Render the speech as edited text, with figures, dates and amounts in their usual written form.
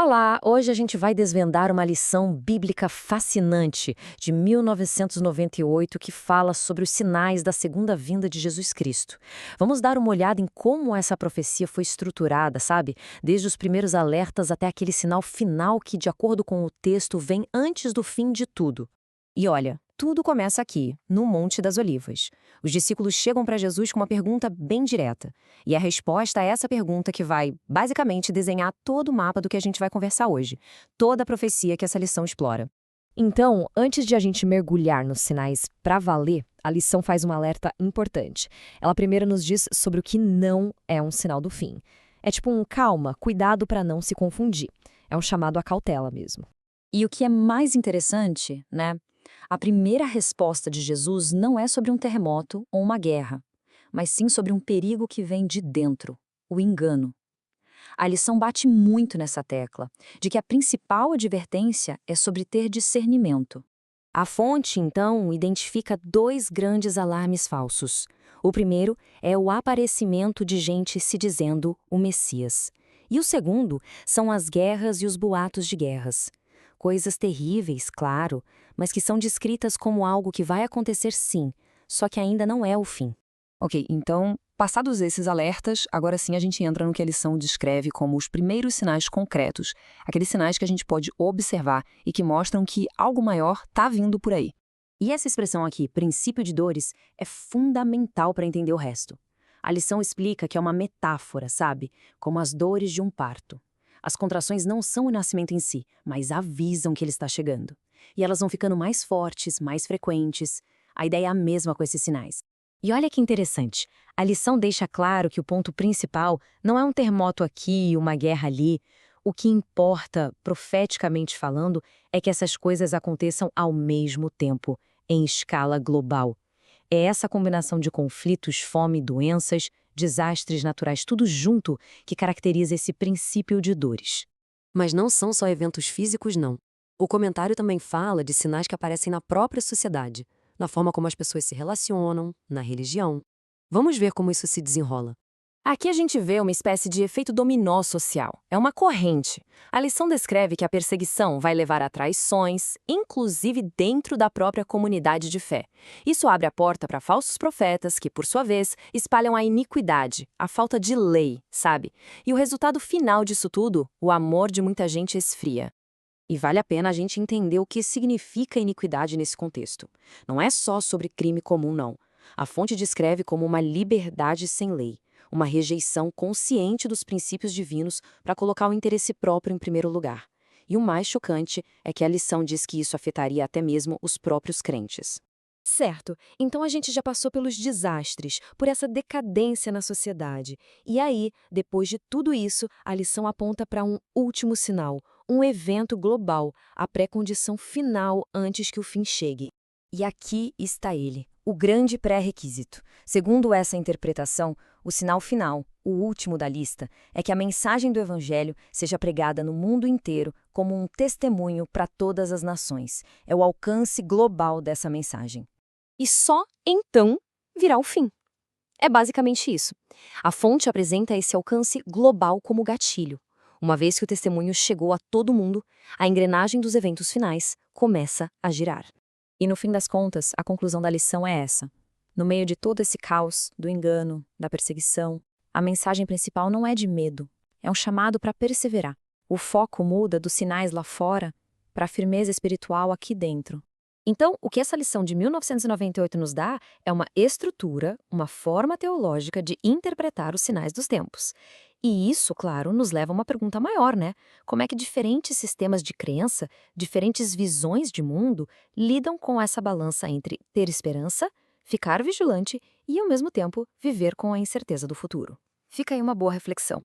Olá, hoje a gente vai desvendar uma lição bíblica fascinante de 1998 que fala sobre os sinais da segunda vinda de Jesus Cristo. Vamos dar uma olhada em como essa profecia foi estruturada, sabe? Desde os primeiros alertas até aquele sinal final que, de acordo com o texto, vem antes do fim de tudo. E olha, tudo começa aqui, no Monte das Olivas. Os discípulos chegam para Jesus com uma pergunta bem direta. E a resposta a essa pergunta que vai, basicamente, desenhar todo o mapa do que a gente vai conversar hoje. Toda a profecia que essa lição explora. Então, antes de a gente mergulhar nos sinais para valer, a lição faz um alerta importante. Ela primeiro nos diz sobre o que não é um sinal do fim. É tipo um calma, cuidado para não se confundir. É um chamado à cautela mesmo. E o que é mais interessante, né? A primeira resposta de Jesus não é sobre um terremoto ou uma guerra, mas sim sobre um perigo que vem de dentro, o engano. A lição bate muito nessa tecla, de que a principal advertência é sobre ter discernimento. A fonte, então, identifica dois grandes alarmes falsos. O primeiro é o aparecimento de gente se dizendo o Messias. E o segundo são as guerras e os boatos de guerras. Coisas terríveis, claro, mas que são descritas como algo que vai acontecer sim, só que ainda não é o fim. Ok, então, passados esses alertas, agora sim a gente entra no que a lição descreve como os primeiros sinais concretos, aqueles sinais que a gente pode observar e que mostram que algo maior está vindo por aí. E essa expressão aqui, princípio de dores, é fundamental para entender o resto. A lição explica que é uma metáfora, sabe? Como as dores de um parto. As contrações não são o nascimento em si, mas avisam que ele está chegando. E elas vão ficando mais fortes, mais frequentes. A ideia é a mesma com esses sinais. E olha que interessante, a lição deixa claro que o ponto principal não é um terremoto aqui, uma guerra ali. O que importa, profeticamente falando, é que essas coisas aconteçam ao mesmo tempo, em escala global. É essa combinação de conflitos, fome, doenças, desastres naturais, tudo junto, que caracteriza esse princípio de dores. Mas não são só eventos físicos, não. O comentário também fala de sinais que aparecem na própria sociedade, na forma como as pessoas se relacionam, na religião. Vamos ver como isso se desenrola. Aqui a gente vê uma espécie de efeito dominó social. É uma corrente. A lição descreve que a perseguição vai levar a traições, inclusive dentro da própria comunidade de fé. Isso abre a porta para falsos profetas que, por sua vez, espalham a iniquidade, a falta de lei, sabe? E o resultado final disso tudo, o amor de muita gente esfria. E vale a pena a gente entender o que significa iniquidade nesse contexto. Não é só sobre crime comum, não. A fonte descreve como uma liberdade sem lei, uma rejeição consciente dos princípios divinos para colocar o interesse próprio em primeiro lugar. E o mais chocante é que a lição diz que isso afetaria até mesmo os próprios crentes. Certo, então a gente já passou pelos desastres, por essa decadência na sociedade. E aí, depois de tudo isso, a lição aponta para um último sinal, um evento global, a pré-condição final antes que o fim chegue. E aqui está ele, o grande pré-requisito. Segundo essa interpretação, o sinal final, o último da lista, é que a mensagem do Evangelho seja pregada no mundo inteiro como um testemunho para todas as nações. É o alcance global dessa mensagem. E só então virá o fim. É basicamente isso. A fonte apresenta esse alcance global como gatilho. Uma vez que o testemunho chegou a todo mundo, a engrenagem dos eventos finais começa a girar. E no fim das contas, a conclusão da lição é essa. No meio de todo esse caos, do engano, da perseguição, a mensagem principal não é de medo, é um chamado para perseverar. O foco muda dos sinais lá fora para a firmeza espiritual aqui dentro. Então, o que essa lição de 1998 nos dá é uma estrutura, uma forma teológica de interpretar os sinais dos tempos. E isso, claro, nos leva a uma pergunta maior, né? Como é que diferentes sistemas de crença, diferentes visões de mundo, lidam com essa balança entre ter esperança, ficar vigilante e, ao mesmo tempo, viver com a incerteza do futuro? Fica aí uma boa reflexão.